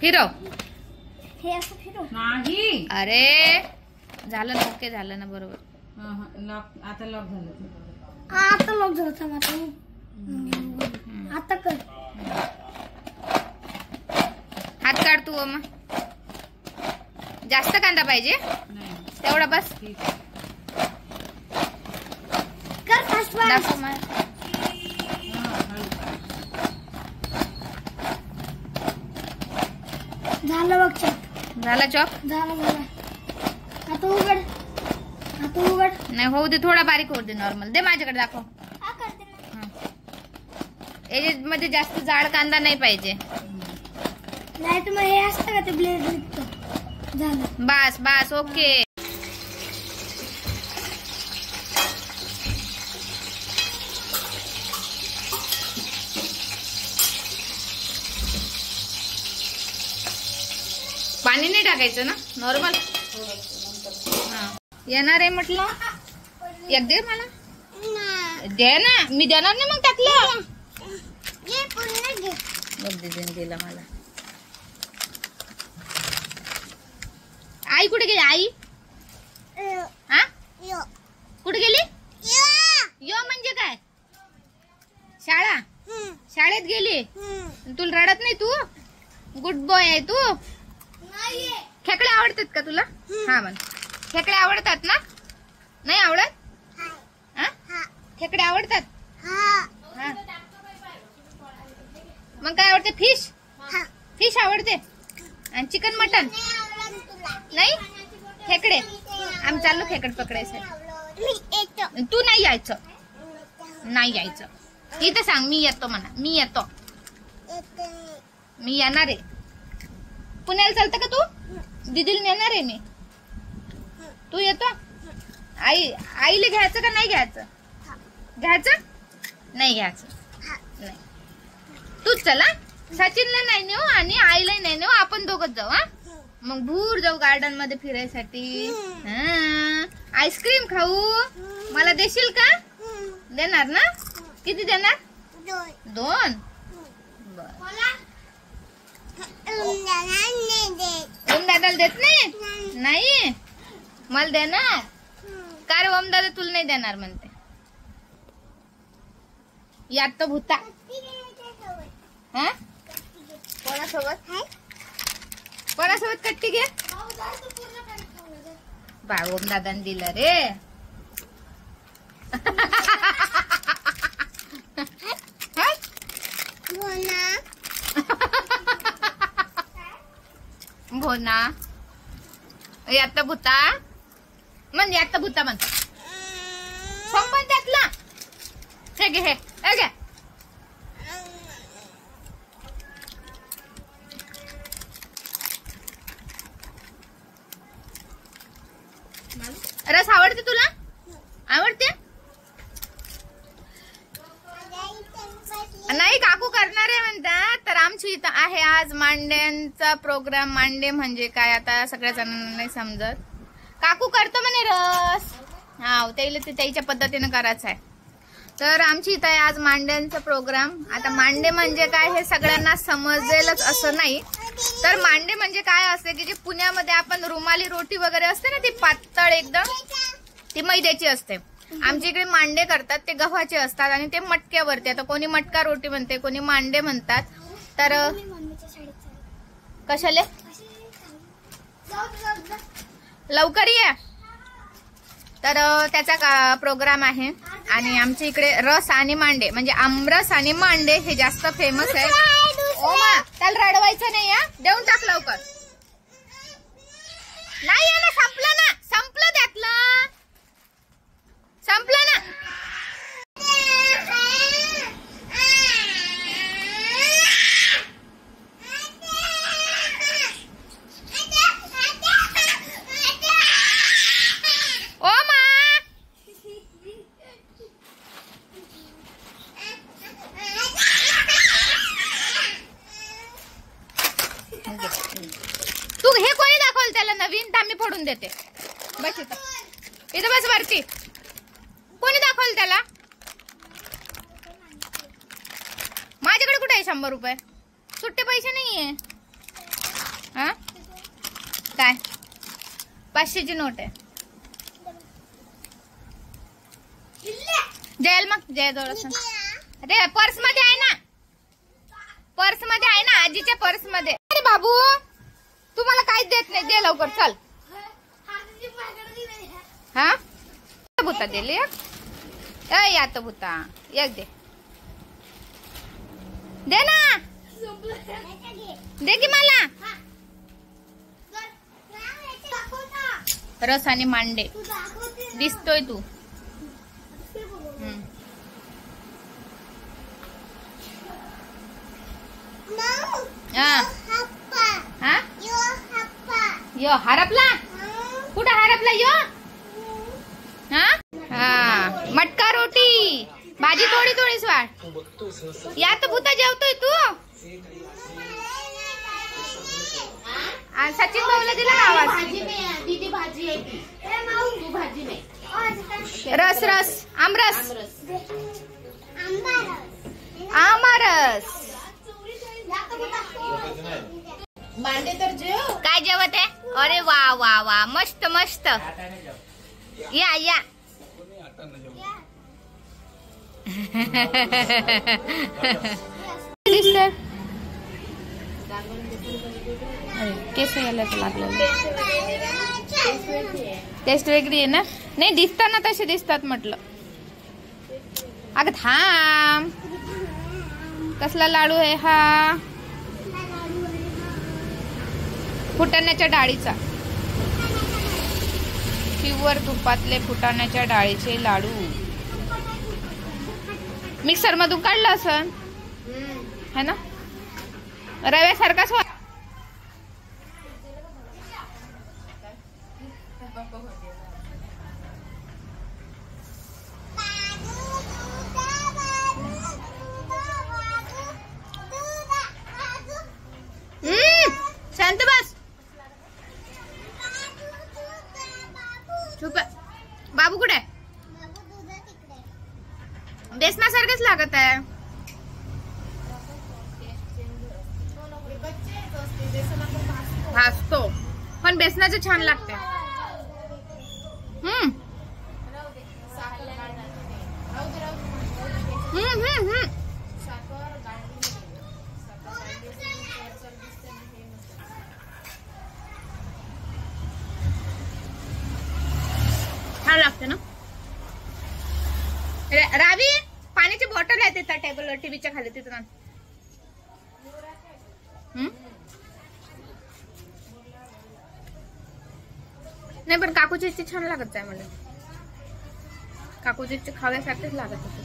फिरव. हे असं फिरव नाही. अरे झालं ना, ओके झालं ना, बरोबर. लॉक आता लॉक झालं. आता लॉक झालं. थांब आता कर. हात काढ तू. मग जास्त कांदा पाहिजे तेवढा बस. कर फास्ट दाखव मला. झालं बघ चॉप. झाला चॉप. झालं. आता उघड. नाही होऊ दे, थोडा बारीक होऊ दे. नॉर्मल दे माझ्याकडे, दाखव. हा करते ना. याच्यामध्ये जास्त जाड कांदा नाही पाहिजे. नाही तर मग हे असतं का ते ब्लेड निघतं. झालं. बस बस ओके. पाणी नाही टाकायचं ना, नॉर्मल. येणार आहे म्हटलं. एक दे मला. दे ना, मी देणार नाही मग त्यातलं. दिला मला. आई कुठे गेली? आई हा कुठे गेली? यो म्हणजे काय? शाळा. शाळेत गेली. तुला रडत नाही? तू गुड बॉय आहे तू. खेकडे आवडतात का तुला? हा म्हण. खेकडे आवडतात ना? नाही आवडत? खेकडे आवडतात. मग काय आवडते? फिश. फिश आवडते. आणि चिकन मटन नाही? खेकडे. आम्ही चाललो खेकड पकडायचं. तू नाही यायचं. नाही यायचं. इथं सांग मी येतो म्हणा. मी येतो. मी येणार आहे. पुण्याला चालतं का तू? दिदीला नेणार आहे मी. तू येतो? आईला घ्यायचं का नाही घ्यायचं? घ्यायचं नाही घ्यायचं. नाही तूच चला. सचिनला नाही नेऊ आणि आईला नाही नेऊ. आपण दोघच जाऊ. हा मग भूर जाऊ गार्डन मध्ये फिरायसाठी. आईस्क्रीम खाऊ. मला देशील का? देणार ना? किती देणार? 2. ओम दादाला देत नाही? नाही मला देणार. का रे ओम दादा तुला नाही देणार म्हणते. यात तर भूता. हा कोणासोबत? कोणासोबत कट्टी घे. बा ओम दादाने दिलं रे. भोना. यात भूता म्हण. यात भूता म्हणतो. संपन त्यातला. हे घे. हे घे. रस आवडते तुला? आवडते? नाही काकू करणार आहे म्हणतात. तर आमची इथं आहे आज मांड्यांचा प्रोग्राम. मांडे म्हणजे काय आता सगळ्या जणांना नाही समजत. काकू करतो म्हणे रस. हा त्याला ते त्याच्या पद्धतीने करायचं आहे. तर आमची इथं आहे आज मांड्यांचा प्रोग्राम. आता मांडे म्हणजे काय हे सगळ्यांना समजेलच असं नाही. तर मांडे म्हणजे काय असते की जे पुण्यामध्ये आपण रुमाली रोटी वगैरे असते ना, ती पातळ एकदम, ती मैद्याची असते. आमच्या इकडे मांडे करतात ते गव्हाचे असतात आणि ते मटक्यावरती. आता कोणी मटका रोटी म्हणते, कोणी मांडे म्हणतात. तर कशाले लवकर ये. तर त्याचा प्रोग्राम आहे. आणि आमच्या इकडे रस आणि मांडे म्हणजे आमरस आणि मांडे हे जास्त फेमस आहे. ओमा त्याला रडवायचं नाही. या देऊन टाक लवकर. नाही ना संपलं ना. संपलं त्यातलं. संपलं ना. ओमा तू हे कोणी दाखवलं त्याला नवीन? मी फोडून देते. बस इथं बस वरती. कोणी दाखवलं त्याला? माझ्याकडे कुठे आहे 100 रुपये? सुट्टे पैसे नाहीये. हा काय 500ची नोट आहे. जयल मग जयजवळ अरे पर्स मध्ये आहे ना. पर्स मध्ये आहे ना. आजीच्या पर्स मध्ये. अरे बाबू तुम्हाला काहीच देत नाही. दे लवकर चल. हा भूता दिली या तो भूता एक दे ना. दे की मला. रस आणि मांडे दिसतोय तू. यो हरपला. कुठं हरपला यो. हा मटका रोटी भाजी थोडी थोडीच वाढ. या तर भूता जेवतोय तू. सचिन भाऊला दिला ना आवाज. दीदी भाजी आहे ती. तू भाजी नाही. रस रस आमरस आमरस. मांडे तर जेव. काय जेवत आहे. अरे वा वा वा मस्त मस्त. या या केस यायला लागलं. टेस्ट वेगळी आहे ना. नाही दिसताना तसे दिसतात म्हटलं. अगं थांब. कसला लाडू आहे हा. फुटाण्याच्या डाळीचा. प्युअर तुपातले फुटाण्याच्या डाळीचे लाडू. मिक्सर मधून काढलं असं है ना. रव्यासारखाच. शांत बस. बाबू कुठे. बेसनासारखंच लागत आहे. भाजतो पण बेसनाचं छान लागते. छान लागते ना. रावी पाण्याची बॉटल आहे त्या टेबलवर टीव्हीच्या खाली तिथं. नाही पण काकूची इच्छा छान लागत आहे मला. काकूची इच्छा खाव्यासारखीच लागत होती.